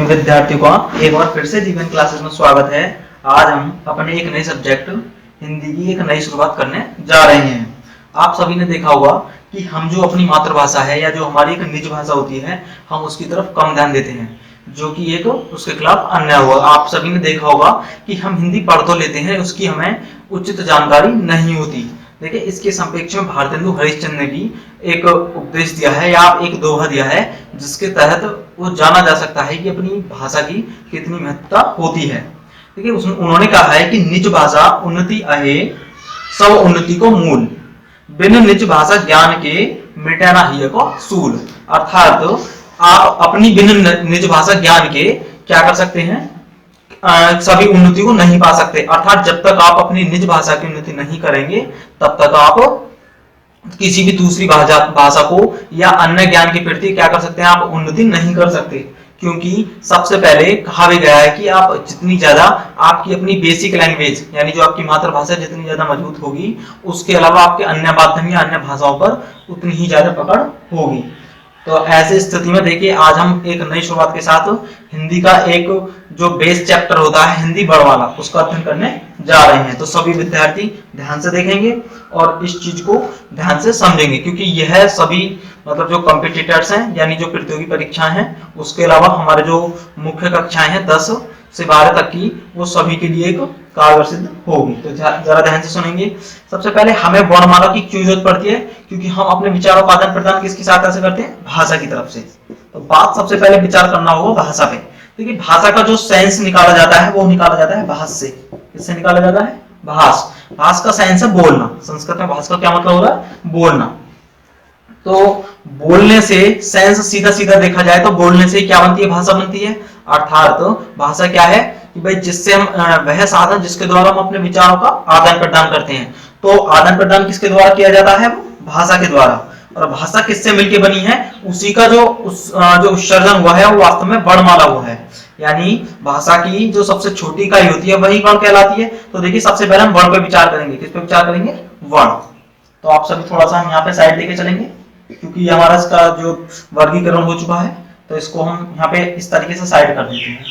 विद्यार्थियों का एक बार फिर से जीवन क्लासेस में स्वागत है। आज हम अपने एक नए सब्जेक्ट हिंदी की एक नई शुरुआत करने जा रहे हैं। आप सभी ने देखा होगा कि हम जो अपनी मातृभाषा है या जो हमारी एक निज भाषा होती है, हम उसकी तरफ कम ध्यान देते हैं, जो कि एक उसके खिलाफ अन्याय हुआ। आप सभी ने देखा होगा कि हम हिंदी पढ़ तो लेते हैं, उसकी हमें उचित जानकारी नहीं होती। देखिए, इसके संपेक्ष में भारतेंदु हरिश्चंद्र ने भी एक उपदेश दिया है या एक दोहा दिया है, जिसके तहत वो जाना जा सकता है कि अपनी भाषा की कितनी महत्वता होती है। देखिए, उन्होंने कहा है कि निज भाषा उन्नति आहे, सब उन्नति को मूल, बिन निज भाषा ज्ञान के मिटे ना हिय को सूल। अर्थात आप अपनी बिन निज भाषा ज्ञान के क्या कर सकते हैं, सभी उन्नति को नहीं पा सकते। अर्थात जब तक आप अपनी निज भाषा की उन्नति नहीं करेंगे, तब तक आप किसी भी दूसरी भाषा को या अन्य ज्ञान के प्रति क्या कर सकते हैं, आप उन्नति नहीं कर सकते। क्योंकि सबसे पहले कहा भी गया है कि आप जितनी ज्यादा आपकी अपनी बेसिक लैंग्वेज यानी जो आपकी मातृभाषा जितनी ज्यादा मजबूत होगी, उसके अलावा आपके अन्य माध्यम या अन्य भाषाओं पर उतनी ही ज्यादा पकड़ होगी। तो ऐसी स्थिति में देखिए, आज हम एक नई शुरुआत के साथ हिंदी का एक जो बेस चैप्टर होता है हिंदी बड़ वाला, उसका अध्ययन करने जा रहे हैं। तो सभी विद्यार्थी ध्यान से देखेंगे और इस चीज को ध्यान से समझेंगे, क्योंकि यह सभी मतलब जो कॉम्पिटिटर्स हैं यानी जो प्रतियोगी परीक्षाएं हैं, उसके अलावा हमारे जो मुख्य कक्षाएं हैं 10 से 12 तक की, वो सभी के लिए एक कारगर सिद्ध होगी। तो जरा ध्यान से सुनेंगे। सबसे पहले हमें वर्णमाला की क्यों जरूरत पड़ती है, क्योंकि हम अपने विचारों का आदान प्रदान किसकी सहायता से करते हैं, भाषा की तरफ से। तो बात सबसे पहले विचार करना होगा भाषा पे। देखिए, भाषा का जो सेंस निकाला जाता है वो निकाला जाता है भाष से। किससे निकाला जाता है, भाष। भाष का सेंस है बोलना। संस्कृत में भाष का क्या मतलब होता है, बोलना। तो बोलने से सेंस सीधा सीधा देखा जाए तो बोलने से क्या बनती है, भाषा बनती है। अर्थात भाषा क्या है कि भाई जिससे हम वह साधन जिसके द्वारा हम अपने विचारों का आदान प्रदान करते हैं। तो आदान प्रदान किसके द्वारा किया जाता है, भाषा के द्वारा। और भाषा किससे मिलकर बनी है, उसी का जो उत्सर्जन हुआ है वो वास्तव में वर्णमाला हुआ है। यानी भाषा की जो सबसे छोटी इकाई होती है वही वर्ण कहलाती है। तो देखिए, सबसे पहले हम वर्ण पे विचार करेंगे। किस पे विचार करेंगे, वर्ण। तो आप सभी थोड़ा सा हम यहाँ पे साइड लेके चलेंगे, क्योंकि हमारा इसका जो वर्गीकरण हो चुका है, तो इसको हम यहाँ पे इस तरीके से साइड कर देते हैं।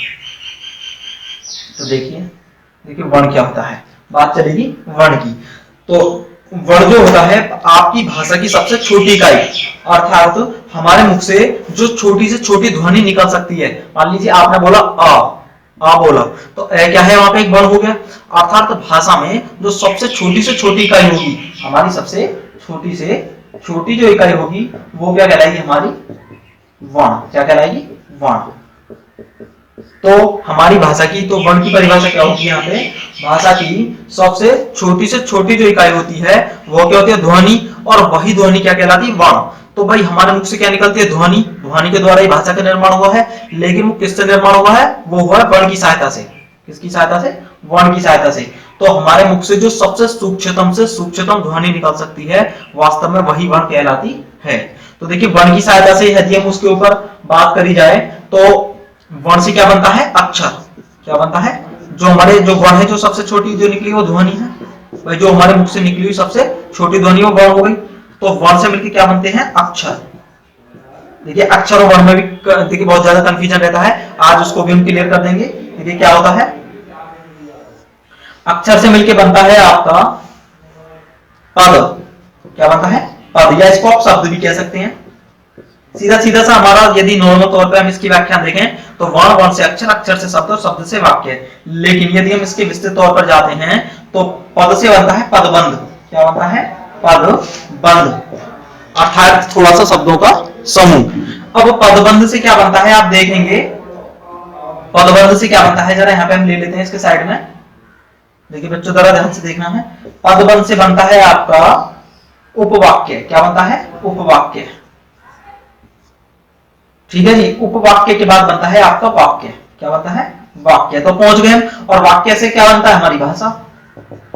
तो देखिए वर्ण क्या होता है, बात चलेगी वर्ण की। तो वर्ण जो होता है आपकी भाषा की सबसे छोटी इकाई, अर्थात हमारे मुख से जो छोटी से छोटी ध्वनि निकल सकती है। मान लीजिए आपने बोला आ बोला, तो ए क्या है, वहां पे एक वर्ण हो गया। अर्थात भाषा में जो सबसे छोटी से छोटी इकाई होगी, हमारी सबसे छोटी से छोटी जो इकाई होगी, वो क्या कहलाएगी, हमारी वर्ण। क्या कहलाएगी, वर्ण। तो हमारी भाषा की तो वर्ण की परिभाषा क्या होती है, यहाँ पे भाषा की सबसे छोटी से छोटी जो इकाई होती है वो क्या होती है, ध्वनि। और वही ध्वनि क्या कहलाती है, वर्ण। तो भाई हमारे मुख से क्या निकलती है, ध्वनि। ध्वनि के द्वारा ही भाषा का निर्माण हुआ है, लेकिन वो किससे निर्माण हुआ है, वो हुआ है वर्ण की सहायता से। किसकी सहायता से, वर्ण की सहायता से। तो हमारे मुख से जो सबसे सूक्ष्मतम ध्वनि निकल सकती है, वास्तव में वही वर्ण कहलाती है। तो देखिए, वर्ण की सहायता से यदि हम उसके ऊपर बात करी जाए तो वर्ण से क्या बनता है, अक्षर। क्या बनता है, जो हमारे जो वर्ण है, जो सबसे छोटी जो निकली वो ध्वनि है। भाई जो हमारे मुख से निकली हुई सबसे छोटी ध्वनि वो वर्ण हो गई। तो वर्ण से मिलकर क्या बनते हैं, अक्षर। देखिए, अक्षर और वर्ण में भी देखिए बहुत ज्यादा कंफ्यूजन रहता है, आज उसको भी हम क्लियर कर देंगे। देखिए क्या होता है, अक्षर से मिलकर बनता है आपका पद। क्या बनता है, पद, या इसको आप शब्द भी कह सकते हैं। सीधा सा हमारा यदि नॉर्मल तौर पे हम इसकी व्याख्या देखें तो वर्ण से अक्षर, अक्षर से शब्द और शब्द से वाक्य। लेकिन यदि हम इसके विस्तृत तौर पर जाते हैं तो पद से बनता है पदबंध। क्या बनता है, पदबंध, अर्थात थोड़ा सा शब्दों का समूह। अब पदबंध से क्या बनता है, आप देखेंगे पदबंध से क्या बनता है, जरा यहाँ पे हम ले लेते हैं इसके साइड में। देखिए बच्चों, जरा ध्यान से देखना है। पदबंध से बनता है आपका उपवाक्य। क्या बनता है, उपवाक्य। ठीक है जी। उपवाक्य के बाद बनता है आपका वाक्य। क्या बनता है, वाक्य। तो पहुंच गए हम। और वाक्य से क्या बनता है, हमारी भाषा।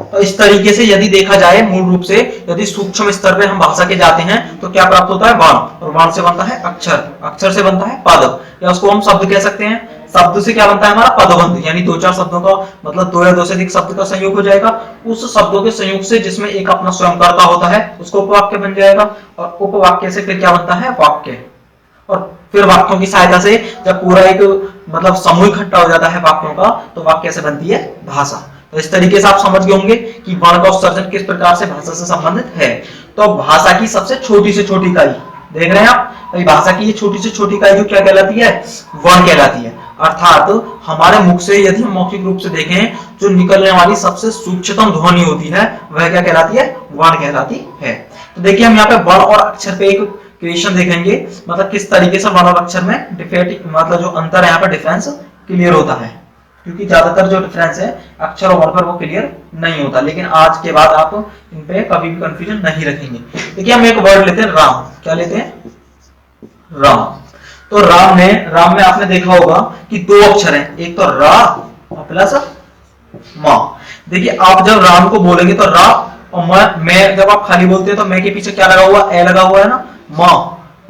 तो इस तरीके से यदि देखा जाए मूल रूप से, यदि सूक्ष्म स्तर पे हम भाषा के जाते हैं तो क्या प्राप्त होता है, वर्ण। और वर्ण से बनता है अक्षर, अक्षर से बनता है पद, या उसको हम शब्द कह सकते हैं। शब्द से क्या बनता है हमारा, पदबंध, यानी 2-4 शब्दों का मतलब 2 या 2 से अधिक शब्द का संयोग हो जाएगा। उस शब्दों के संयोग से जिसमें एक अपना स्वयंकर्ता होता है, उसको उपवाक्य बन जाएगा। और उपवाक्य से फिर क्या बनता है, वाक्य। और फिर वाक्यों की सहायता से जब पूरा एक मतलब समूह इकट्ठा हो जाता है वाक्यों का, तो वाक्य कैसे बनती है? भाषा। तो इस तरीके से आप समझ गए होंगे कि वर्ण का उत्सर्जन किस प्रकार से भाषा से संबंधित है। तो भाषा की सबसे छोटी से छोटी इकाई देख रहे हैं आप, भाषा की ये छोटी से छोटी इकाई जो क्या कहलाती है? वर्ण कहलाती है। अर्थात हमारे मुख से यदि हम मौखिक रूप से देखें, जो निकलने वाली सबसे सूक्ष्मतम ध्वनि होती है वह क्या कहलाती है? वर्ण कहलाती है। तो देखिए हम यहाँ पे वर्ण और अक्षर पे एक क्वेश्चन देखेंगे, मतलब किस तरीके से वर्ण और अक्षर में डिफरेंट मतलब जो अंतर है यहाँ पे डिफरेंस क्लियर होता है, क्योंकि ज्यादातर जो डिफरेंस है अक्षर और वर्ण पर वो क्लियर नहीं होता, लेकिन आज के बाद आप इन पे कभी भी कंफ्यूजन नहीं रखेंगे। देखिए हम एक वर्ड लेते हैं राम। क्या लेते हैं? राम। तो राम में आपने देखा होगा कि दो अक्षर हैं, एक तो रा और प्लस मा। देखिए आप जब राम को बोलेंगे तो रा और मैं जब आप खाली बोलते हैं तो मैं के पीछे क्या लगा हुआ? ए लगा हुआ है ना, मां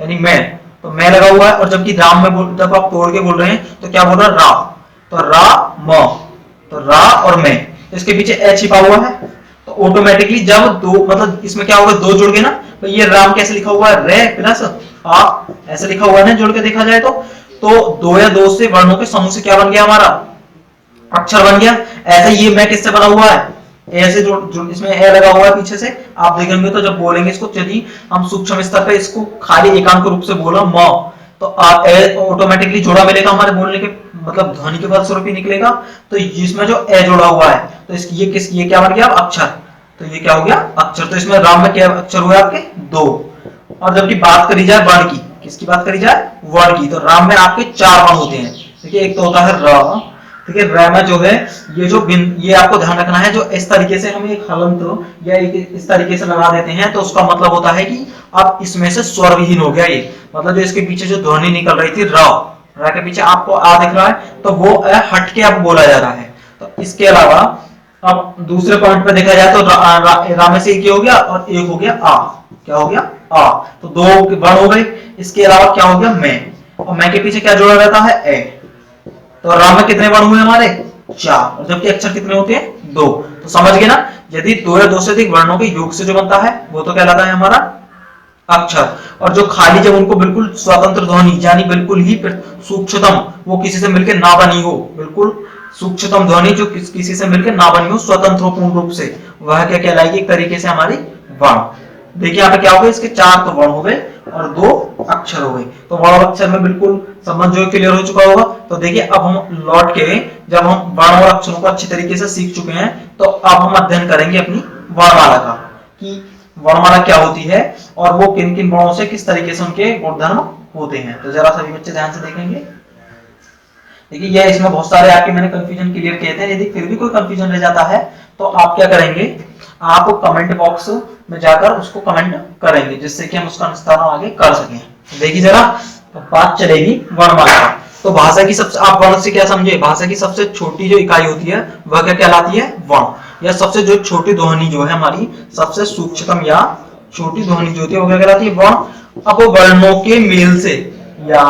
यानी मैं, तो मैं लगा हुआ है। और जबकि राम में जब आप तोड़ के बोल रहे हैं तो क्या बोल रहा है? रा, तो रा म, तो रा और मैं, इसके पीछे ए छिपा हुआ है। तो ऑटोमेटिकली जब दो मतलब इसमें क्या होगा? दो जुड़ गए ना, तो ये राम कैसे लिखा हुआ है? रे प्लस आ, ऐसे लिखा हुआ है ना, जोड़ के देखा जाए तो दो या दो से वर्णों के समूह से क्या बन गया? हमारा अक्षर बन गया। ऐसे ये मैं किससे बना हुआ है? ऐसे जो इसमें ए लगा हुआ है पीछे से, आप देखेंगे तो जब बोलेंगे इसको, यदि हम सूक्ष्म स्तर पे इसको खाली एकांक रूप से बोला म, तो ऑटोमेटिकली जोड़ा मिलेगा हमारे बोलने के मतलब ध्वनि के फलस्वरूप ही निकलेगा। तो इसमें जो ए जोड़ा हुआ है तो इसकी ये क्या बन गया? अक्षर। तो ये क्या हो गया? अक्षर। तो इसमें राम में क्या अक्षर हुए आपके? दो। और जबकि बात करी जाए वर्ण की, किसकी बात करी जाए? वर्ण की, तो राम में आपके चार वर्ण होते हैं। देखिए एक तो होता है र, ठीक है, र में जो है ये आपको ध्यान रखना है, जो इस तरीके से हम एक हलंत या एक इस तरीके से लगा देते हैं तो उसका मतलब होता है कि अब इसमें से स्वर विहीन हो गया। ये मतलब जो इसके पीछे जो ध्वनि निकल रही थी र के पीछे आपको आ दिख रहा है, तो वो हट के अब बोला जा रहा है। तो इसके अलावा अब दूसरे पॉइंट पे देखा जाए तो रा में से एक हो गया और एक हो गया आ। क्या हो गया? आ। तो दो वर्ण हो गए। इसके अलावा क्या हो गया? मैं, और मैं के पीछे क्या जोड़ा रहता है? ए। तो राम में कितने वर्ण हुए हमारे? चार। और जबकि अक्षर कितने होते हैं? दो। तो समझ गए ना, यदि दो या दो से अधिक वर्णों के योग से जो बनता है वो तो कहलाता है हमारा अक्षर। और जो खाली जब उनको बिल्कुल स्वतंत्र ध्वनि यानी बिल्कुल ही सूक्ष्मतम, वो किसी से मिलकर ना बनी हो, बिल्कुल सूक्ष्मतम ध्वनि जो किसी से मिलकर ना बनी हो स्वतंत्र पूर्ण रूप से, वह क्या कहलाएगी? एक तरीके से हमारी वर्ण। देखिए यहाँ पे क्या हो गया? इसके चार तो वर्ण हो गए और दो अक्षर हो गए। तो वर्ण और अक्षर में बिल्कुल संबंध जो क्लियर हो चुका होगा। तो देखिए अब हम लौट के जब हम वर्ण और अक्षरों को अच्छी तरीके से सीख चुके हैं, तो अब हम अध्ययन करेंगे अपनी वर्णमाला का, कि वर्णमाला क्या होती है और वो किन किन वर्णों से किस तरीके से उनके गुणधर्म होते हैं। तो जरा सभी बच्चे ध्यान से देखेंगे। देखिए ये इसमें बहुत सारे आपके मैंने कंफ्यूजन क्लियर किए थे। यदि फिर भी कोई कंफ्यूजन रह जाता है तो आप क्या करेंगे? आप कमेंट बॉक्स में जाकर उसको कमेंट करेंगे, जिससे कि हम उसका निस्तारण आगे कर सकें। देखिए जरा बात चलेगी वर्णमाला का। तो भाषा की सबसे, आप वर्ण से क्या समझे? भाषा की सबसे छोटी जो इकाई होती है वह क्या कहलाती है? वर्ण। या सबसे जो छोटी ध्वनि जो है हमारी, सबसे सूक्ष्मतम या छोटी ध्वनि जो होती है वो क्या कहलाती है? वर्ण। अब वर्णों के मेल से या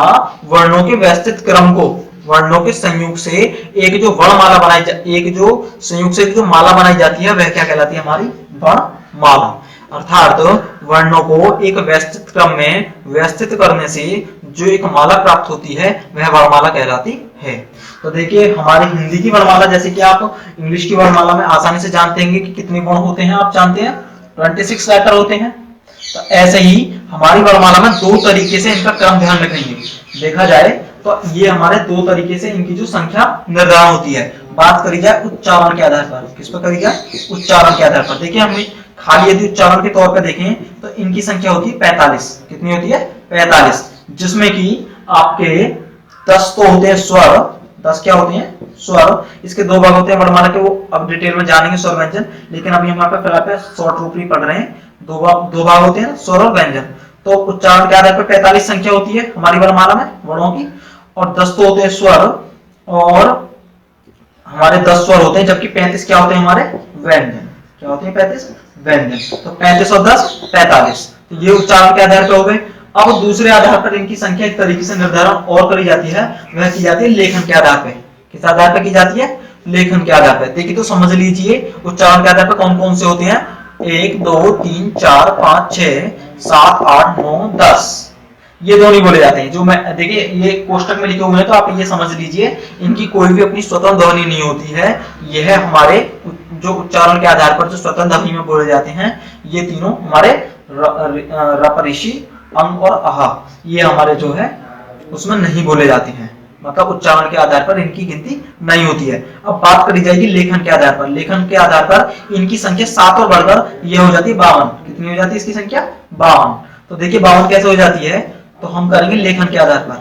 वर्णों के व्यवस्थित क्रम को, वर्णों के संयोग से एक जो वर्णमाला एक जो संयोग से जो माला बनाई जाती है वह क्या कहलाती है? हमारी वर्णमाला। अर्थात वर्णों को एक व्यवस्थित क्रम में व्यवस्थित करने से जो एक माला प्राप्त होती है वह वर्णमाला कहलाती है। तो देखिए हमारी हिंदी की वर्णमाला, जैसे कि आप इंग्लिश की वर्णमाला में आसानी से जानते हैं कि कितने वर्ण होते हैं, आप जानते हैं 26 लेटर होते हैं। तो ऐसे ही हमारी वर्णमाला में दो तरीके से इनका क्रम ध्यान रखेंगे। देखा जाए तो ये हमारे दो तरीके से इनकी जो संख्या निर्धारण होती है। बात करी जाए उच्चारण के आधार पर, किस पर करी जाए? उच्चारण के आधार पर। देखिए हम खाली यदि उच्चारण के तौर पर देखें तो इनकी संख्या होती है 45। कितनी होती है? 45। जिसमें कि आपके 10 तो होते हैं स्वर, 10 क्या होते हैं? स्वर। इसके दो भाग होते हैं वर्णमाला के, वो अब डिटेल में जानेंगे, स्वर व्यंजन। लेकिन अभी हम यहाँ पे फिलहाल शॉर्ट रूप ही पढ़ रहे हैं। दो भाग होते हैं स्वर और व्यंजन। तो उच्चारण के आधार पर 45 संख्या होती है हमारी वर्णमाला में वर्णों की, और 10 तो होते हैं स्वर, और हमारे 10 स्वर होते हैं, जबकि 35 क्या होते हैं? हमारे व्यंजन। क्या होते हैं? 35 व्यंजन। तो 35 और 10 45। तो ये उच्चारण के आधार पर हो गए। अब दूसरे आधार पर इनकी संख्या एक तरीके से निर्धारण और करी जाती है, वह की जाती है लेखन के आधार पर। किस आधार पर की जाती है? लेखन के आधार पर। देखिए तो समझ लीजिए उच्चारण के आधार पर कौन कौन से होते हैं। 1 2 3 4 5 6 7 8 9 10। ये दोनों ही बोले जाते हैं। जो मैं देखिए ये कोष्टक में लिखे हुए हैं तो आप ये समझ लीजिए इनकी कोई भी अपनी स्वतंत्र ध्वनि नहीं होती है। यह हमारे जो उच्चारण के आधार पर जो स्वतंत्र ध्वनि में बोले जाते हैं, ये तीनों हमारे रप, ऋषि, अंग और आहा, ये हमारे जो है उसमें नहीं बोले जाते हैं। मतलब उच्चारण के आधार पर इनकी गिनती नहीं होती है। अब बात करी जाएगी लेखन के आधार पर। लेखन के आधार पर इनकी संख्या 7 और बढ़कर ये हो जाती है 52। कितनी हो जाती है इसकी संख्या? 52। तो देखिए 52 कैसे हो जाती है, तो हम करेंगे लेखन के आधार पर।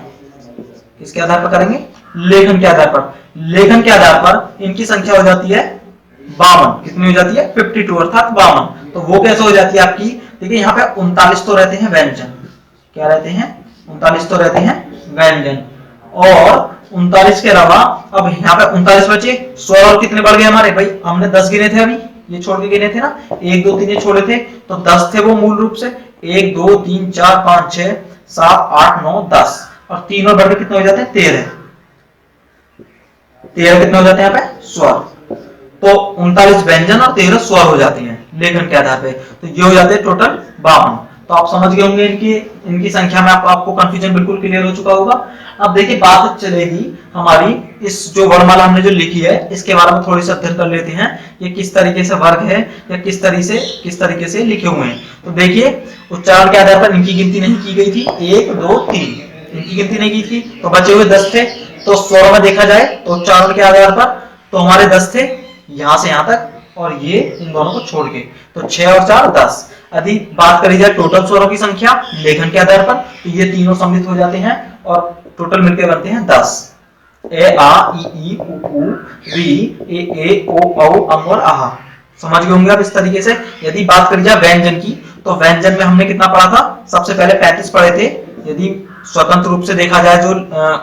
किसके आधार पर करेंगे? लेखन के आधार पर। लेखन के आधार पर इनकी संख्या हो जाती है 52। कितनी हो जाती है? 52 अर्थात 52। तो वो कैसे हो जाती है आपकी? देखिए यहाँ पे 39 तो रहते हैं व्यंजन। क्या रहते हैं? 39 तो रहते हैं व्यंजन। और 39 के अलावा अब यहाँ पे 39 बचे, स्वर और कितने बढ़ गए हमारे भाई? हमने 10 गिने थे, अभी ये छोड़ के गिने थे ना, 1 2 3 ये छोड़े थे, तो 10 थे वो मूल रूप से। 1 2 3 4 5 6 7 8 9 10 और 3 और बढ़ के कितने हो जाते हैं? 13। 13 कितने हो जाते हैं यहाँ पे? स्वर। तो 39 व्यंजन और 13 स्वर हो जाते हैं लेखन के आधार पे। तो ये हो जाते हैं टोटल 52। तो आप समझ गए होंगे इनकी संख्या में। आपको कंफ्यूजन बिल्कुल क्लियर हो चुका होगा। अब देखिए बात चलेगी हमारी इस जो वर्णमाला हमने जो लिखी है इसके बारे में थोड़ी सी अध्ययन कर लेते हैं। ये किस तरीके से वर्ग है या किस तरीके से लिखे हुए हैं। तो देखिए उच्चारण के आधार पर इनकी गिनती नहीं की गई थी। 1 2 3 इनकी गिनती नहीं की थी, तो बचे हुए 10 थे। तो स्वर में देखा जाए तो उच्चारण के आधार पर तो हमारे 10 थे यहां से यहां तक, और ये इन दोनों को छोड़ के तो 6 और 4 10। यदि बात करी जाए टोटल स्वरों की संख्या लेखन के आधार पर तो ये तीनों सम्मिलित हो जाते हैं और टोटल मिलकर बनते हैं 10। ए आ ई उ री ए ओ औ अम और आहा। समझ गए होंगे आप इस तरीके से। यदि बात करी जाए व्यंजन की तो व्यंजन में हमने कितना पढ़ा था? सबसे पहले 35 पढ़े थे। यदि स्वतंत्र रूप से देखा जाए जो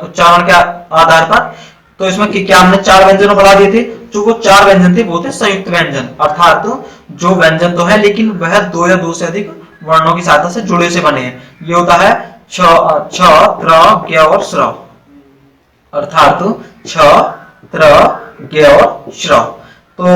उच्चारण के आधार पर, तो इसमें क्या हमने 4 व्यंजनों बढ़ा दिए थे। जो वो 4 व्यंजन थे वो थे संयुक्त व्यंजन, अर्थात जो व्यंजन तो है लेकिन वह 2 या 2 से अधिक वर्णों की सहायता से जुड़े से बने हैं। ये होता है छ त्र ज्ञ और श्र, अर्थात छ त्र ज्ञ और श्र। तो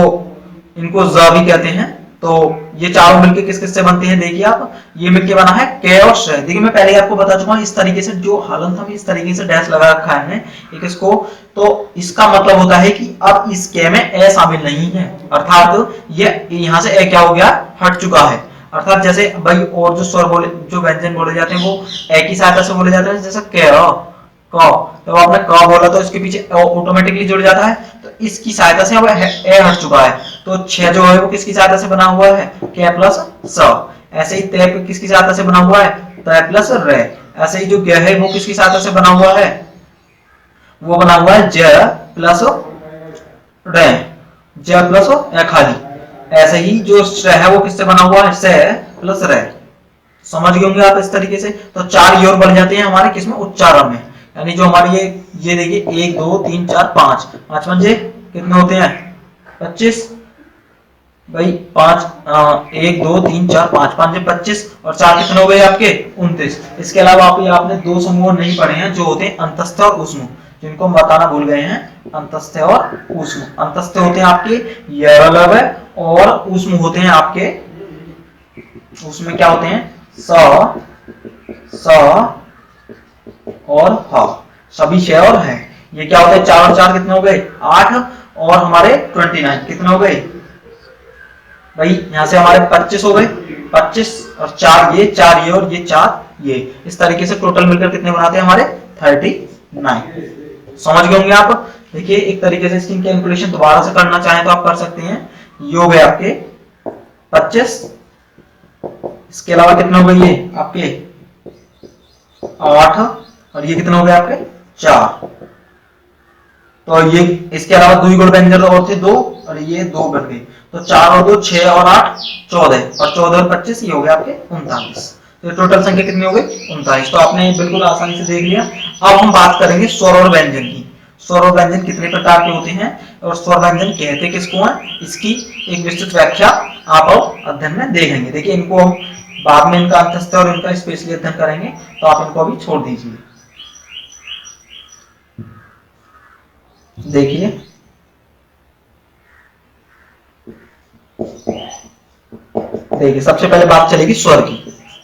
इनको ज भी कहते हैं। तो ये चारों मिलके किस किस से बनते हैं? देखिए आप, ये मिलके बना है क और श। देखिए मैं पहले आपको बता चुका हूं इस तरीके से जो हलंत हम इस तरीके से डैश लगा रखा है एक इसको, तो इसका मतलब होता है कि अब इस के में ए शामिल नहीं है, अर्थात ये यहां से ए क्या हो गया? हट चुका है। अर्थात जैसे भाई और जो स्वर बोले जो व्यंजन बोले जाते हैं वो ए की सहायता से बोले जाते हैं। जैसे क तो आपने क बोला तो इसके पीछे ऑटोमेटिकली जुड़ जाता है, तो इसकी सहायता से अब ए हट चुका है। तो 6 जो है वो किसकी सहायता से बना हुआ है? क प्लस स। ऐसे ही तय किसकी सहायता से बना हुआ है? तय प्लस रे। ऐसे ही जो ज्ञ है वो किसकी सहायता से बना हुआ है? वो बना हुआ है ज प्लस रे, ज प्लस ए खाली। ऐसे ही जो श्र है वो किससे बना हुआ है? से प्लस रे। समझ गए होंगे आप इस तरीके से। तो 4 ये और बढ़ जाते हैं हमारे किसमें? उच्चारण में। यानी जो हमारी ये देखिए 1 2 3 4 5 5 पंजे कितने होते हैं? 25 भाई। 5 1 2 3 4 5 5 25 और 4 कितने हो गए आपके? 29। इसके अलावा आपने 2 समूह नहीं पढ़े हैं जो होते हैं अंतस्थ और ऊष्म, जिनको हम बताना भूल गए हैं। अंतस्थ और ऊष्म। अंतस्थ होते हैं आपके यरलव और ऊष्म होते हैं आपके, उसमें क्या होते हैं? स और ह। सभी श और है। ये क्या होता है? 4 और 4 कितने हो गए? 8 और हमारे 29 कितने हो गए भाई? यहां से हमारे 25 हो गए। 25 और 4 ये 4 ये और ये 4 ये, इस तरीके से टोटल मिलकर कितने बनाते हैं हमारे? 39। समझ गए होंगे आप। देखिए एक तरीके से इसकी कैलकुलेशन दोबारा से करना चाहें तो आप कर सकते हैं। ये हो गए आपके 25, इसके अलावा कितने हो गए ये आपके? 8 और ये कितने हो गए आपके? 4। तो ये इसके अलावा 2 गुण व्यंजन और थे 2 और ये 2 बन गए। तो 4 और 2 6 और 8 14 और 14 और 25 ये हो गए आपके 39। तो टोटल संख्या कितनी हो गई? 39। तो आपने बिल्कुल आसानी से देख लिया। अब हम बात करेंगे स्वर और व्यंजन की। स्वर और व्यंजन कितने प्रकार के होते हैं और स्वर व्यंजन कहते किसको हैं, इसकी एक विस्तृत व्याख्या आप अध्ययन में देखेंगे। देखिए इनको हम बाद में इनका अंतस्थ और इनका स्पेशली अध्ययन करेंगे, तो आप इनको अभी छोड़ दीजिए। देखिए सबसे पहले बात चलेगी स्वर की।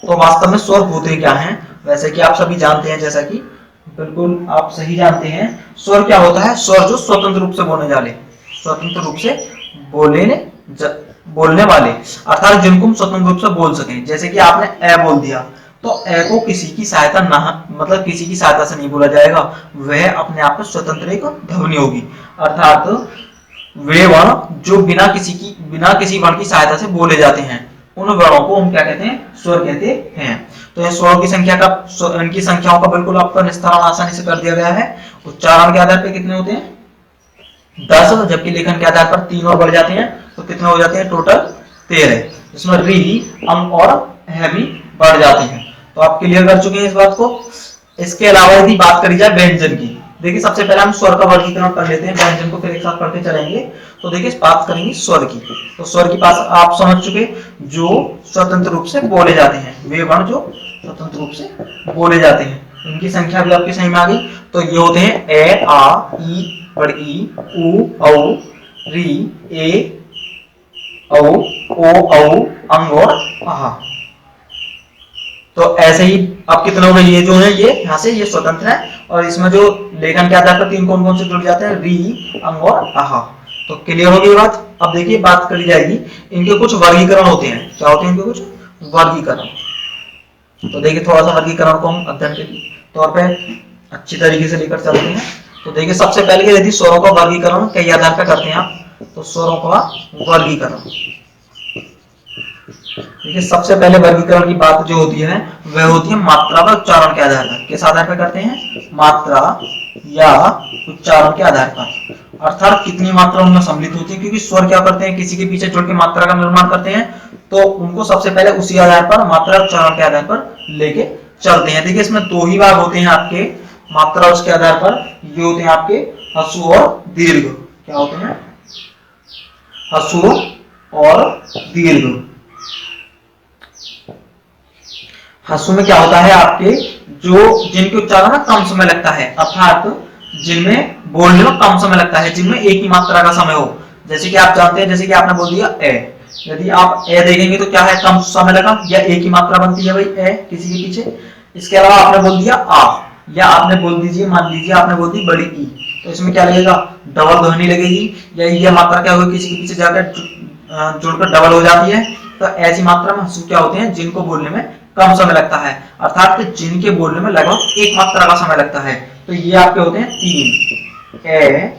तो वास्तव में स्वर होते क्या हैं वैसे कि आप सभी जानते हैं, जैसा कि बिल्कुल आप सही जानते हैं, स्वर क्या होता है? स्वर जो स्वतंत्र रूप से बोलने वाले, स्वतंत्र रूप से बोलने वाले, अर्थात जिनको हम स्वतंत्र रूप से बोल सकें। जैसे कि आपने ए बोल दिया, तो ए को किसी की सहायता ना, मतलब किसी की सहायता से नहीं बोला जाएगा, वह अपने आप में स्वतंत्र एक ध्वनि होगी। अर्थात वे वर्ण जो बिना किसी वर्ण की सहायता से बोले जाते हैं, उन वर्णों को हम क्या कहते हैं? स्वर कहते हैं। तो ये स्वरों की संख्या का, इनकी संख्याओं का बिल्कुल आपका निस्तारण आसानी से कर दिया गया है। उच्चारण के आधार पर कितने होते हैं? 10, जबकि लेखन के आधार पर 3 और बढ़ जाते हैं, तो कितने हो जाते हैं? टोटल 13, जिसमें री, अम और है भी बढ़ जाते हैं। तो आप क्लियर कर चुके हैं इस बात को। इसके अलावा यदि बात करी जाए व्यंजन की, देखिए सबसे पहले हम स्वर का वर्गीकरण कर लेते हैं, व्यंजन को फिर एक साथ पढ़ते चलेंगे। तो देखिए बात करेंगे स्वर की। तो स्वर की पास आप समझ चुके, जो स्वतंत्र रूप से बोले जाते हैं, वे वर्ण जो स्वतंत्र रूप से बोले जाते हैं, इनकी संख्या भी आपकी सही में आ गई। तो ये होते हैं ए, आ, ई, ई, उ, औ, री, ए, औ, ओ, औ, अंग और आहा। तो ऐसे ही अब कितने हो गए? ये जो है ये यहाँ से ये स्वतंत्र है, और इसमें जो लेखन के आधार पर 3 कौन कौन से जुड़ जाते हैं? री, अंग और आहा। तो क्लियर होगी बात। अब देखिए बात करी जाएगी, इनके कुछ वर्गीकरण होते हैं। क्या होते हैं इनके कुछ वर्गीकरण? तो देखिए थोड़ा सा वर्गीकरण को हम अध्ययन के तौर पे अच्छी तरीके से लेकर चलते हैं। तो देखिए सबसे पहले यदि स्वरों का वर्गीकरण कई आधार पर करते हैं आप, तो स्वरों का वर्गीकरण, देखिए सबसे पहले वर्गीकरण की बात जो होती है वह होती है मात्रा व उच्चारण के आधार पर। किस आधार पर करते हैं? मात्रा या उच्चारण के आधार पर, अर्थात कितनी मात्रा उनमें सम्मिलित होती है। क्योंकि स्वर क्या करते हैं? किसी के पीछे जुड़ के मात्रा का निर्माण करते हैं, तो उनको सबसे पहले उसी आधार पर, मात्रा उच्चारण के आधार पर लेके चलते हैं। देखिए इसमें 2 ही भाग होते हैं आपके, मात्रा उसके आधार पर। ये होते हैं आपके ह्रस्व और दीर्घ। क्या होते हैं? ह्रस्व और दीर्घ। ह्रस्व में क्या होता है आपके, जो जिनके उच्चारण में कम समय लगता है, अर्थात जिनमें बोलने में कम समय लगता है, जिनमें एक ही मात्रा का समय हो। जैसे कि आप जानते हैं, जैसे कि आपने बोल दिया ए, यदि आप ए देखेंगे तो क्या है? कम समय लगा, या एक ही मात्रा बनती है भाई ए किसी के पीछे। इसके अलावा आपने बोल दिया आ, या आपने बोल दीजिए, मान लीजिए आपने बोल दी बड़ी ई, तो इसमें क्या लगेगा? डबल ध्वनि लगेगी, या ये मात्रा क्या होगी? किसी के पीछे जाकर जुड़कर डबल हो जाती है। तो ऐसी मात्रा में ह्रस्व क्या होते हैं? जिनको बोलने में कम समय लगता है, अर्थात जिनके बोलने में लगभग एक मात्रा का समय लगता है। तो ये आपके होते हैं 3, ए,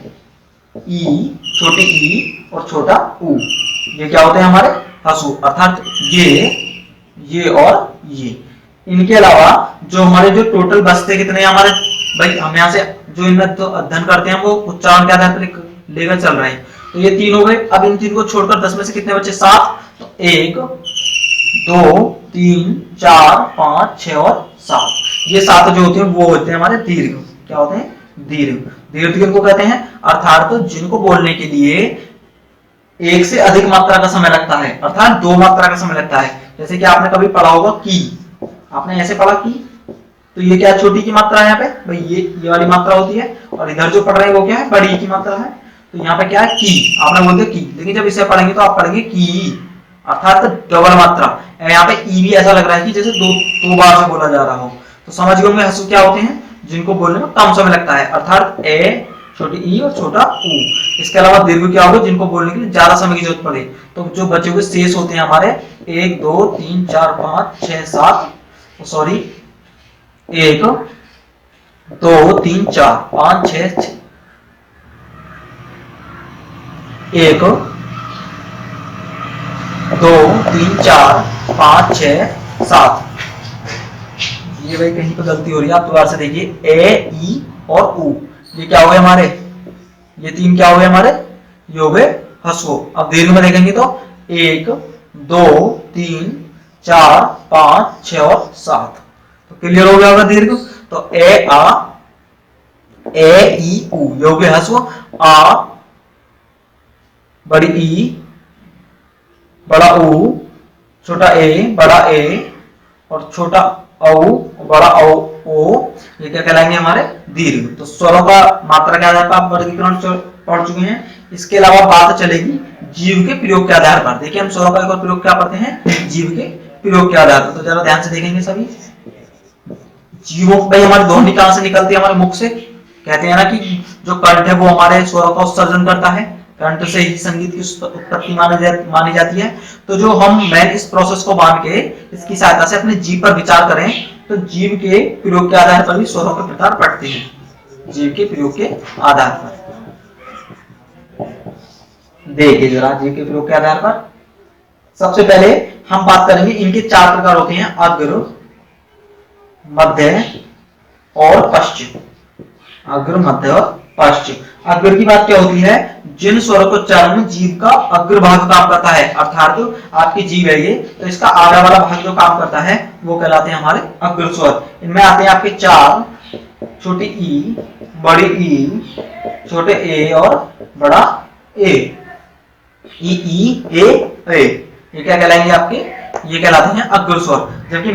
ई, छोटी ई और छोटा ऊ। ये क्या होते हैं? हमारे ह्रस्व, अर्थात ये और ये। इनके अलावा जो हमारे जो टोटल बचते कितने हमारे भाई, हम यहाँ से जो इनमें तो अध्ययन करते हैं वो उच्चारण के आधार पर लेकर चल रहे हैं। तो ये 3 हो गए। अब इन 3 को छोड़कर 10 में से कितने बचे? 7। तो 1, 2, 3, 4, 5, 6 और 7। ये 7 जो होते हैं वो होते हैं हमारे दीर्घ। क्या होते हैं? दीर्घ। दीर्घ किनको कहते हैं? अर्थात तो जिनको बोलने के लिए एक से अधिक मात्रा का समय लगता है, अर्थात 2 मात्रा का समय लगता है। जैसे कि आपने कभी पढ़ा होगा की, आपने ऐसे पढ़ा की, तो ये क्या छोटी की मात्रा है यहाँ पे भाई, ये वाली मात्रा होती है, और इधर जो पढ़ रहे हैं वो क्या है? बड़ी की मात्रा है। तो यहाँ पे क्या है? की। आपने बोल दिया की, लेकिन जब इसे पढ़ेंगे तो आप पढ़ेंगे की, अर्थात डबल मात्रा। यहाँ पे ई भी ऐसा लग रहा है कि जैसे दो बार से बोला जा रहा हो। तो समझ गए होंगे ह्रस्व क्या होते हैं? जिनको बोलने में कम समय लगता है, अर्थात ए, छोटी ई और छोटा ऊ। इसके अलावा दीर्घ क्या होगा? जिनको बोलने के लिए ज्यादा समय की जरूरत पड़े। तो जो बचे हुए शेष होते हैं हमारे 1, 2, 3, 4, 5, 6, 7, सॉरी 1, 2, 3, 4, 5, 6, 1, 2, 3, 4, 5, 6, 7। ये भाई कहीं पर गलती हो रही है, आप दोबारा से देखिए। ए, ई और ऊ, ये क्या हो गए हमारे? ये 3 क्या हो गए हमारे? ये हो गए ह्रस्व। अब दीर्घ में देखेंगे तो 1, 2, 3, 4, 5, 6 और 7। तो क्लियर हो गया होगा दीर्घ। तो ए, आ, ए, ई, ऊ, ये हो गए ह्रस्व। आ, बड़ी ई, बड़ा ऊ, छोटा ए, बड़ा ए और छोटा औ, बड़ा औ, ओ, ये क्या कहलाएंगे? हमारे दीर्घ। तो स्वरों का मात्रा के आधार पर आप वर्गीकरण पढ़ चुके हैं। इसके अलावा बात चलेगी जीव के प्रयोग के आधार पर। देखिए हम स्वरों का एक और प्रयोग क्या पढ़ते हैं? जीव के प्रयोग के आधार पर। तो जरा ध्यान से देखेंगे सभी। जीवों भाई हमारी ध्वनि कहां से निकलती है? हमारे मुख से। कहते हैं ना कि जो कंठ है वो हमारे स्वरों का उत्सर्जन करता है, कंठ से ही संगीत की उत्पत्ति मानी जाती है। तो जो हम मेन इस प्रोसेस को मान के इसकी सहायता से अपने जीव पर विचार करें तो जीव के प्रयोग के आधार पर भी स्वरों के प्रकार पड़ते हैं। जीव के प्रयोग के आधार पर देखिए जरा, जीव के प्रयोग के आधार पर सबसे पहले हम बात करेंगे, इनके 4 प्रकार होते हैं, अग्र, मध्य और पश्च। अग्र, मध्य और पश्च। अग्र की बात क्या होती है? जिन स्वरों को उच्चारण में जीव का अग्रभाग काम करता है, अर्थात तो आपकी जीव है ये, तो इसका आगे वाला भाग जो काम करता है वो कहलाते हैं हमारे अग्र स्वर। इनमें आते हैं आपके 4, छोटी ई, बड़ी ई, छोटे ए और बड़ा ए। ई ए। ये क्या कहलाएंगे आपके? ये कहलाते हैं अग्र स्वर। जबकि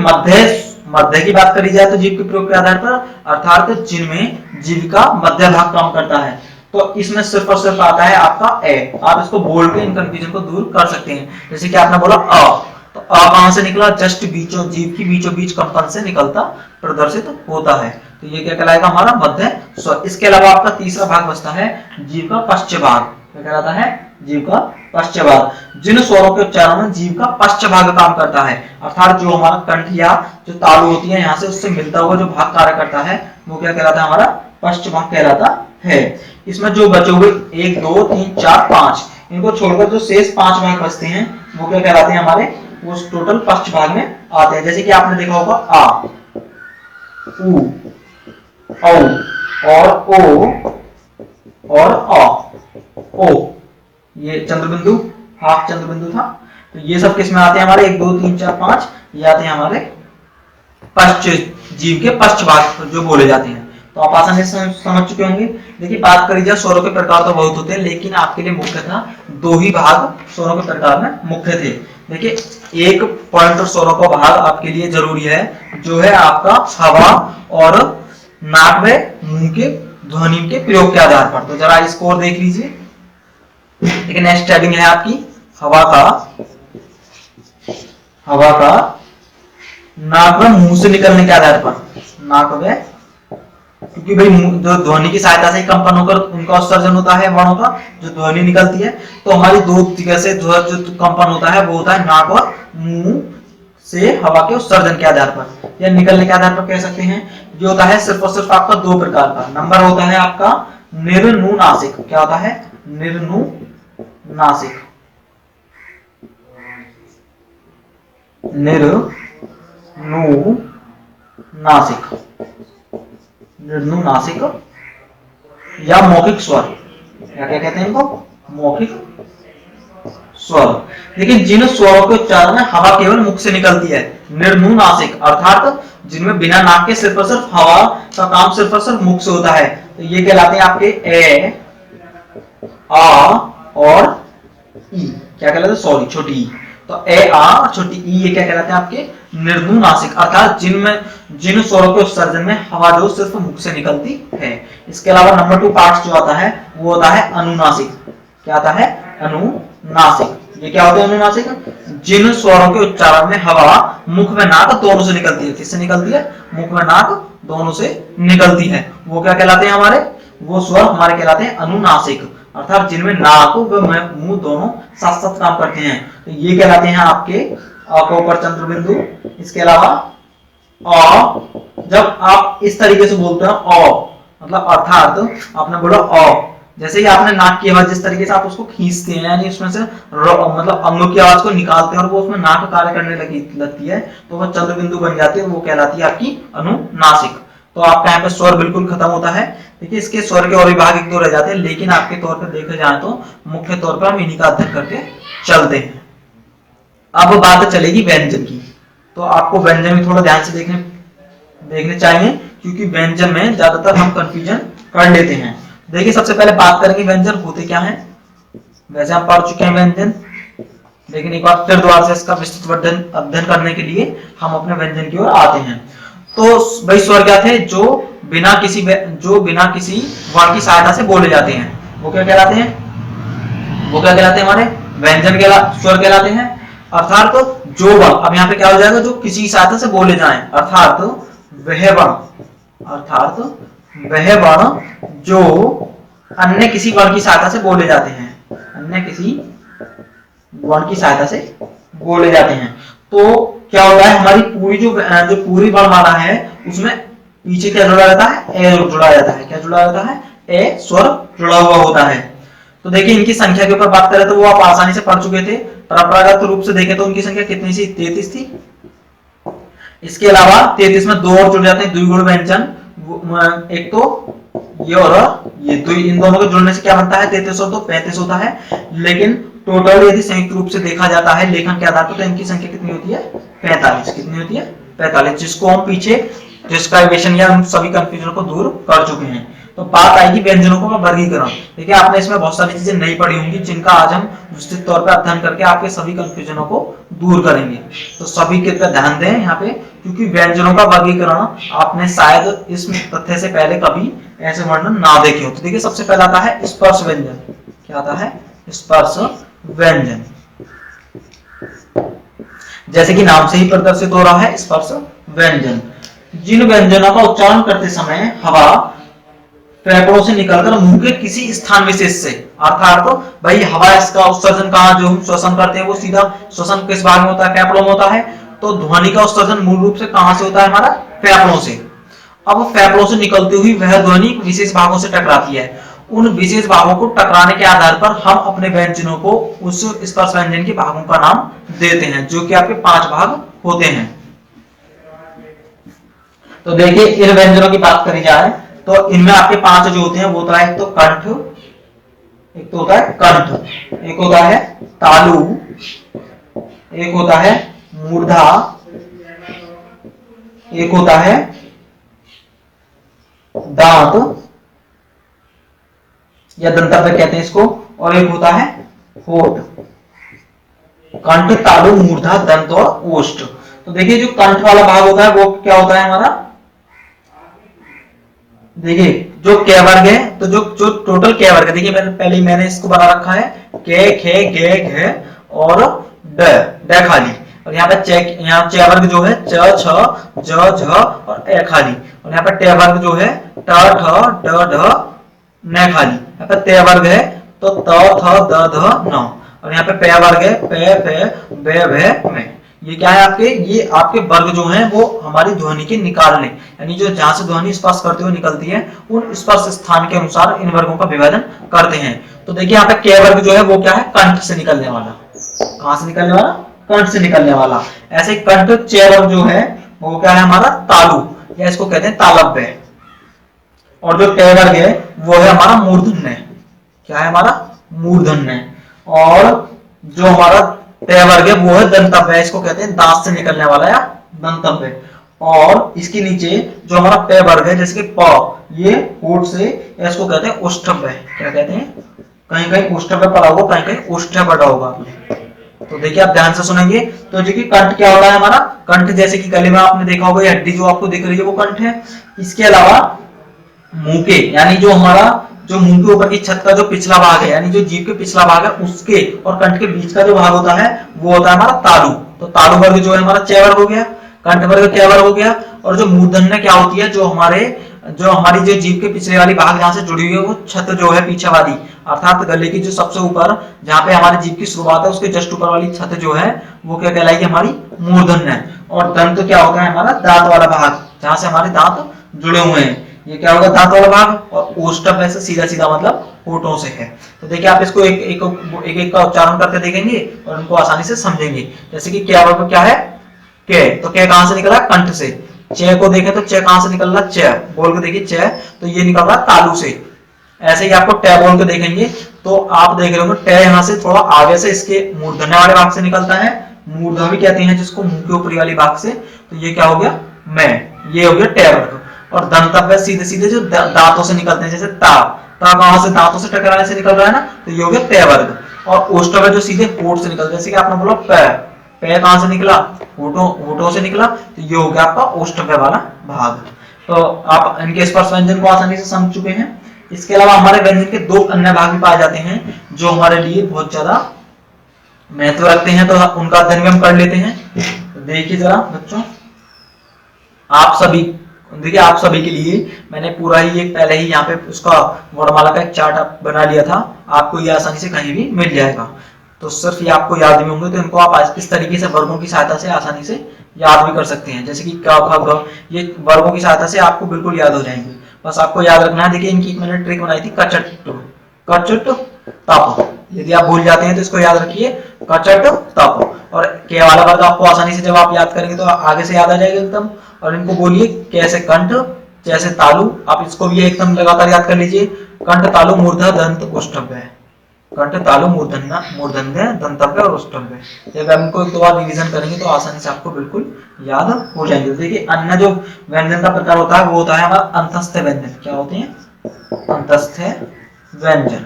मध्य की बात करी जाए तो जीव के प्रयोग के आधार पर, अर्थात जिनमें जीव का मध्य भाग काम करता है, तो इसमें सिर्फ और सिर्फ आता है आपका ए। आप इसको बोल के इन कंफ्यूजन को दूर कर सकते हैं। जैसे कि आपने बोला अ, तो अ कहां से निकला? जस्ट बीचों, जीव की बीचों बीच कंपन से निकलता प्रदर्शित होता है, तो ये क्या कहलाएगा? हमारा मध्य स्वर। इसके अलावा आपका तीसरा भाग बचता है जीव का पश्च भाग। क्या कहलाता है? जीव का पश्च भाग। जिन स्वरों के उच्चारण में जीव का पश्च भाग काम करता है, अर्थात जो हमारा कंठ या जो तालु होती है यहाँ से उससे मिलता हुआ जो भाग कार्य करता है वो क्या कहलाता है? हमारा पश्च भाग कहलाता है। इसमें जो बचे हुए 1 2 3 4 5, इनको छोड़कर जो शेष 5 भाग बचते हैं वो क्या कहलाते हैं? हमारे वो टोटल पश्च भाग में आते हैं। जैसे कि आपने देखा होगा आ, उ, औ और ओ और अ, ओ, ये चंद्रबिंदु, हाफ चंद्रबिंदु था। तो ये सब किसमें आते हैं? हमारे 1 2 3 4 5, ये आते हैं हमारे पश्च, जीव के पश्च भाग जो बोले जाते हैं। तो आप आसानी से समझ चुके होंगे। देखिए बात करी जाए स्वरों के प्रकार तो बहुत होते हैं, लेकिन आपके लिए मुख्यतः 2 ही भाग स्वरों के प्रकार में मुख्य थे। देखिए एक पॉइंट स्वरों का भाग आपके लिए जरूरी है, जो है आपका हवा और नाक व मुंह के ध्वनि के प्रयोग के आधार पर। तो जरा स्कोर देख लीजिए। देखिए नेक्स्ट हेडिंग है आपकी हवा का नाक व मुंह से निकलने के आधार पर। नाक व, क्योंकि भाई जो ध्वनि की सहायता से कंपन होकर उनका उत्सर्जन होता है, वर्णों का जो ध्वनि निकलती है, तो हमारी 2 जगह से जो कंपन होता है वो होता है नाक और मुंह से हवा के उत्सर्जन के आधार पर या निकलने के आधार पर कह सकते हैं। जो होता है सिर्फ और सिर्फ आपका 2 प्रकार का। नंबर होता है आपका निर्नुनासिक। क्या होता है? निर्नुनासिक। निर्नुनासिक या मौखिक स्वर। क्या क्या कहते हैं इनको? मौखिक स्वर। लेकिन जिन स्वरों के उच्चारण में हवा केवल मुख से निकलती है, निर्नुनासिक, अर्थात जिनमें बिना नाक के सिर्फ और सिर्फ हवा का काम सिर्फ और सिर्फ मुख से होता है, तो ये कहलाते हैं आपके ए, आ और ई। क्या कहलाते हैं? सॉरी, छोटी ई। तो ए, आ और छोटी ई ये क्या कहलाते हैं? आपके निर्नुनासिक, अर्थात जिन स्वरों के उत्सर्जन में हवा जो सिर्फ मुख से निकलती है। इसके अलावा नंबर 2 पार्ट जो आता है वो होता है अनुनासिक। क्या आता है? अनुनासिक। ये क्या होते हैं अनुनासिक? जिन स्वरों के उच्चारण में हवा मुख में नाक दोनों से निकलती है। किससे निकलती है? मुख में नाक दोनों से निकलती है। वो क्या कहलाते हैं? हमारे वो स्वर हमारे कहलाते हैं अनुनासिक, अर्थात जिनमें नाक व मुंह दोनों साथ साथ काम करते हैं। तो ये कहलाते हैं आपके अ के ऊपर चंद्रबिंदु। इसके अलावा अ, जब आप इस तरीके से बोलते हैं अ, मतलब अर्थात आपने बोला अ, जैसे ही आपने नाक की आवाज जिस तरीके से आप उसको खींचते हैं, यानी उसमें से मतलब अंगों की आवाज को निकालते हैं और वो उसमें नाक कार्य करने लगती है, तो वो चंद्रबिंदु बन जाती है। वो कहलाती है आपकी अनुनासिक। तो आपका यहाँ पे स्वर बिल्कुल खत्म होता है। देखिए इसके स्वर के और विभाग 1 2 रह जाते हैं, लेकिन आपके तौर पर देखे जाए तो मुख्य तौर पर हम इन्हीं का अध्ययन करके चलते हैं। अब बात चलेगी व्यंजन की। तो आपको व्यंजन भी थोड़ा ध्यान से देखने चाहिए, क्योंकि व्यंजन में ज्यादातर हम कंफ्यूजन कर लेते हैं। देखिए सबसे पहले बात करेंगे व्यंजन होते क्या हैं। वैसे हम पढ़ चुके हैं व्यंजन, लेकिन एक बार फिर दोबारा से इसका विस्तृत अध्ययन करने के लिए हम अपने व्यंजन की ओर आते हैं। तो भाई स्वर क्या थे? जो बिना किसी वर्ण की सहायता से बोले जाते हैं, वो क्या कहलाते हैं? वो क्या कहलाते हैं? हमारे व्यंजन स्वर कहलाते हैं। अर्थात जो वर्ण, अब यहाँ पे क्या हो जाएगा? जो किसी की सहायता से बोले जाएं, अर्थात वह वर्ण, अर्थात वह वर्ण जो अन्य किसी वर्ण की सहायता से बोले जाते हैं, अन्य किसी वर्ण की सहायता से बोले जाते हैं। तो क्या होता है, हमारी पूरी जो पूरी वर्णमाला है उसमें पीछे क्या जुड़ा रहता है, ए जुड़ा रहता है। क्या जुड़ा रहता है, ए स्वर जुड़ा हुआ होता है। तो देखिए इनकी संख्या के ऊपर बात करें तो वो आप आसानी से पढ़ चुके थे। परंपरागत रूप से देखें तो उनकी संख्या कितनी थी, 33 थी। इसके अलावा 33 में दो और जुड़ जाते हैं द्विगुण व्यंजन, एक तो ये और ये, इन दोनों के जुड़ने से क्या बनता है, 33 और 35 होता है। लेकिन टोटल यदि संयुक्त रूप से देखा जाता है लेखन के आधार पर तो इनकी संख्या कितनी होती है, 45। कितनी होती है, 45, जिसको हम पीछे डिस्क्रिमिनेशन या उन सभी कंफ्यूजन को दूर कर चुके हैं। तो बात आएगी व्यंजनों का वर्गीकरण। देखिए आपने इसमें बहुत सारी चीजें नहीं पढ़ी होंगी जिनका आज हम विस्तृत तौर पर अध्ययन करके आपके सभी कंफ्यूजनों को दूर करेंगे। तो सभी के ऊपर ध्यान दें यहाँ पे, क्योंकि व्यंजनों का वर्गीकरण आपने शायद इस तथ्य से पहले कभी ऐसे वर्णन ना देखे हो। तो देखिए सबसे पहला आता है स्पर्श व्यंजन। क्या आता है, स्पर्श व्यंजन। जैसे कि नाम से ही प्रदर्शित हो रहा है, स्पर्श व्यंजन। जिन व्यंजनों का उच्चारण करते समय हवा फेफड़ों से निकलकर मुंह के किसी स्थान विशेष से, अर्थात तो भाई हवा इसका उत्सर्जन कहाँ, जो हम श्वसन करते हैं वो सीधा श्वसन किस भाग में होता है, फेफड़ों में होता है। तो ध्वनि का उत्सर्जन मूल रूप से कहां से होता है, हमारा फेफड़ों से। अब फेफड़ों से निकलती हुई वह ध्वनि विशेष भागों से टकराती है। उन विशेष भागों को टकराने के आधार पर हम अपने व्यंजनों को उस स्पर्श व्यंजन के भागों का नाम देते हैं, जो कि आपके 5 भाग होते हैं। तो देखिए इन व्यंजनों की बात करी जाए तो इनमें आपके 5 जो होते हैं वो होता है, एक तो कंठ, एक तो होता है कंठ, एक होता है तालु, एक होता है मूर्धा, एक होता है दांत या दंतव्य कहते हैं इसको, और एक होता है होठ। कंठ, तालु, मूर्धा, दंत और ओष्ठ। तो देखिए जो कंठ वाला भाग होता है वो क्या होता है हमारा, देखिए जो क वर्ग है, तो जो टोटल क वर्ग है, देखिए मैंने इसको बना रखा है के, खे, गे, घे और ड खाली। और यहाँ पे यहाँ च वर्ग जो है च, छ, ज, झ और ए खाली। और यहाँ पे ट वर्ग जो है ट, ठ, ड, ढ, न खाली। यहाँ पे ते वर्ग है तो त, थ, द, ध, न। और यहाँ पे पे वर्ग है पे, फे, बे, भे, में। ये क्या है आपके, ये आपके वर्ग जो हैं वो हमारी ध्वनि के निकालने, यानी जो जहां से ध्वनि स्पर्श करते हुए निकलती है उन स्पर्श स्थान के अनुसार इन वर्गों का विभाजन करते हैं। तो देखिए यहाँ पे के वर्ग जो है वो क्या है, कंठ से निकलने वाला। कहां से निकलने वाला, कंठ से निकलने वाला। ऐसे कंठ चे वर्ग जो है वो क्या है हमारा तालु, या इसको कहते हैं तालव्य। और जो टे वर्ग है वो है हमारा मूर्धन्य। क्या है हमारा, मूर्धन्य। और जो हमारा ते वर्ग है वो है दंतव्य, इसको कहते हैं दांत से निकलने वाला या दंतव्य। और इसके नीचे जो हमारा पे वर्ग है जैसे कि प, ये होठ से, इसको कहते हैं ओष्ठव्य। क्या कहते हैं, कहीं कहीं ओष्ठव्य पढ़ा होगा, कहीं कहीं ओष्ठ्य पढ़ा होगा। तो देखिए आप ध्यान से सुनेंगे। तो देखिए कंठ क्या होता है हमारा, कंठ जैसे कि गले में आपने देखा होगा ये हड्डी जो आपको दिख रही है वो कंठ है। इसके अलावा मुंह के, यानी जो हमारा जो मुंह के ऊपर की छत का जो पिछला भाग है, यानी जो जीभ के पिछला भाग है उसके और कंठ के बीच का जो भाग होता है वो होता है हमारा तालु। तो तालु वर्ग जो है हमारा च वर्ग हो गया, कंठ वर्ग क्या वर्ग हो गया। और जो मूर्धन्य क्या होती है, जो हमारी जो जीभ के पिछले वाली भाग जहां से जुड़ी हुई है वो छत जो है पीछे वाली, अर्थात गले की जो सबसे ऊपर जहां पे हमारी जीभ की शुरुआत है उसके जस्ट ऊपर वाली छत जो है वो क्या कहलाएगी, हमारी मूर्धन्य। और दंत क्या होगा हमारा, दांत वाला भाग जहां से हमारे दांत जुड़े हुए हैं, ये क्या होगा, दांत वाला भाग। और ओष्ठव ऐसे सीधा सीधा मतलब होठों से है। तो देखिए आप इसको एक एक का उच्चारण करके देखेंगे और उनको आसानी से समझेंगे। जैसे कि क्या वर्ग क्या है, के, तो के कहां से निकला, कंठ से। चे को देखें तो चे कहां से निकल रहा, चे बोल के देखिए चे, तो ये निकल रहा तालु से। ऐसे ही आपको टे बोल के देखेंगे तो आप देख रहे होंगे टे यहाँ से थोड़ा आगे से इसके मूर्धन्य वाले भाग से निकलता है, मूर्धा भी कहते हैं जिसको, मुंह के ऊपरी वाली भाग से। तो ये क्या हो गया, मैं, ये हो गया टे वर्ग। और दंतव्य सीधे सीधे जो दांतों से निकलते हैं, जैसे ता कहां से, दांतों से टकराने से निकल रहा है ना, तो ये हो गया ते वर्ग। और ओष्ठव्य जो सीधे होठ से निकलते हैं, जैसे कि आपने बोला पे कहां से निकला, होठों से निकला, तो ये हो गया आपका ओष्ठव्य वाला भाग। तो आप इनके स्पर्श व्यंजन को आसानी से समझ चुके हैं। इसके अलावा हमारे व्यंजन के दो अन्य भाग भी पाए जाते हैं जो हमारे लिए बहुत ज्यादा महत्व रखते हैं, तो उनका अध्ययन भी हम कर लेते हैं। तो देखिए जरा बच्चों, आप सभी देखिए आप सभी के लिए मैंने पूरा ही एक पहले ही यहाँ पे उसका वर्णमाला का एक चार्ट बना लिया था, आपको ये आसानी से कहीं भी मिल जाएगा। तो सिर्फ ये आपको याद नहीं होंगे तो इनको आप इस तरीके से वर्गों की सहायता से आसानी से याद भी कर सकते हैं, जैसे कि क ख ग, ये वर्गों की सहायता से आपको बिल्कुल याद हो जाएंगे। बस आपको याद रखना है, देखिए इनकी मैंने ट्रिक बनाई थी, कचट कचट तप। यदि आप भूल जाते हैं तो इसको याद रखिए, कचट तप। और के वाला वर्ग आपको आसानी से जब आप याद करेंगे तो आगे से याद आ जाएगा एकदम। और इनको बोलिए कैसे, कंठ जैसे तालु, आप इसको भी एकदम लगातार याद कर लीजिए, कंठ तालु मूर्धा दंत उष्टभ्य, कंठ तालु मूर्धन्य मूर्धन्य दंतव्य और उष्टभ्य। जब आप इनको एक दो बार रिवीजन करेंगे तो आसानी से आपको बिल्कुल याद हो जाएंगे। देखिए अन्य जो व्यंजन का प्रकार होता है वो होता है हमारा अंतस्थ व्यंजन। क्या होते हैं? अंतस्थ व्यंजन।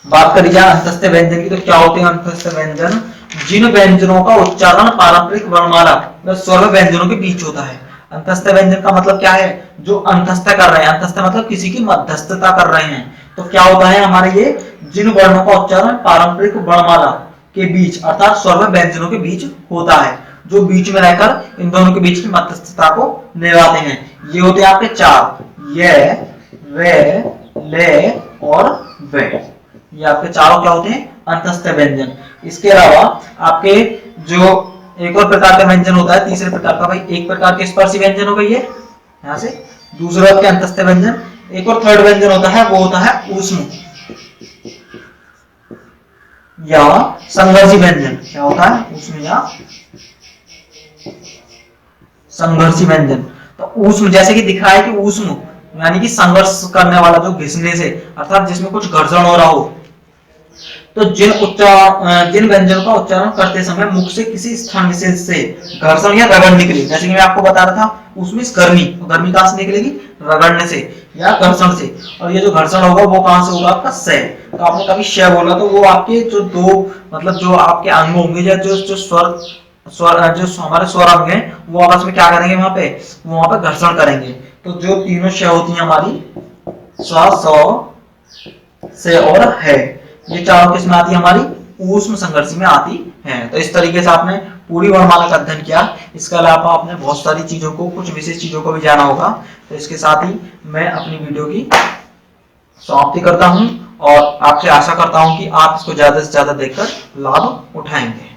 बात करी जाए अंतस्थ व्यंजन की तो क्या होते हैं अंतस्थ व्यंजन? जिन व्यंजनों का उच्चारण पारंपरिक वर्णमाला मतलब स्वर व्यंजनों के बीच होता है। अंतस्थ व्यंजन का मतलब क्या है? जो अंतस्थ कर रहे हैं, अंतस्थ मतलब किसी की मध्यस्थता कर रहे हैं। तो क्या होता है हमारे ये, जिन वर्णों का उच्चारण पारंपरिक वर्णमाला के बीच अर्थात स्वर व्यंजनों के बीच होता है, जो बीच में रहकर इन दोनों के बीच की मध्यस्थता को निभाते हैं। ये होते हैं आपके चार, ये, वे, ले और वे। ये आपके चारों क्या होते हैं? अंतस्थ व्यंजन। इसके अलावा आपके जो एक और प्रकार का व्यंजन होता है, तीसरे प्रकार का, भाई एक प्रकार के स्पर्शी व्यंजन हो गई है यहाँ से, दूसरा आपके अंतस्थ व्यंजन। एक और थर्ड व्यंजन होता है वो होता है ऊष्म या संघर्षी व्यंजन। क्या होता है? ऊष्म या संघर्षी व्यंजन। तो ऊष्म जैसे कि दिख रहा है कि ऊष्म यानी कि संघर्ष करने वाला, जो घिसने से अर्थात जिसमें कुछ घर्षण हो रहा हो। तो जिन व्यंजनों का उच्चारण करते समय मुख से किसी स्थान विशेष से घर्षण या रगड़ निकले, जैसे कि मैं आपको बता रहा था उसमें गर्मी, तो गर्मी कहां से निकलेगी? रगड़ने से या घर्षण से। और ये जो घर्षण होगा वो कहां से होगा? आपका स। तो आपने कभी श बोला तो वो आपके जो दो मतलब जो आपके अंग होंगे या जो जो जो हमारे स्वर अंग हैं वो आपस में क्या करेंगे? वहां पे घर्षण करेंगे। तो जो तीनों श होती है हमारी, स्व, स, से और है, ये चारों किस में आती है? हमारी ऊष्म संघर्षी में आती है। तो इस तरीके से आपने पूरी वर्णमाला का अध्ययन किया। इसके अलावा आपने बहुत सारी चीजों को, कुछ विशेष चीजों को भी जाना होगा। तो इसके साथ ही मैं अपनी वीडियो की समाप्ति करता हूं और आपसे आशा करता हूं कि आप इसको ज्यादा से ज्यादा देखकर लाभ उठाएंगे।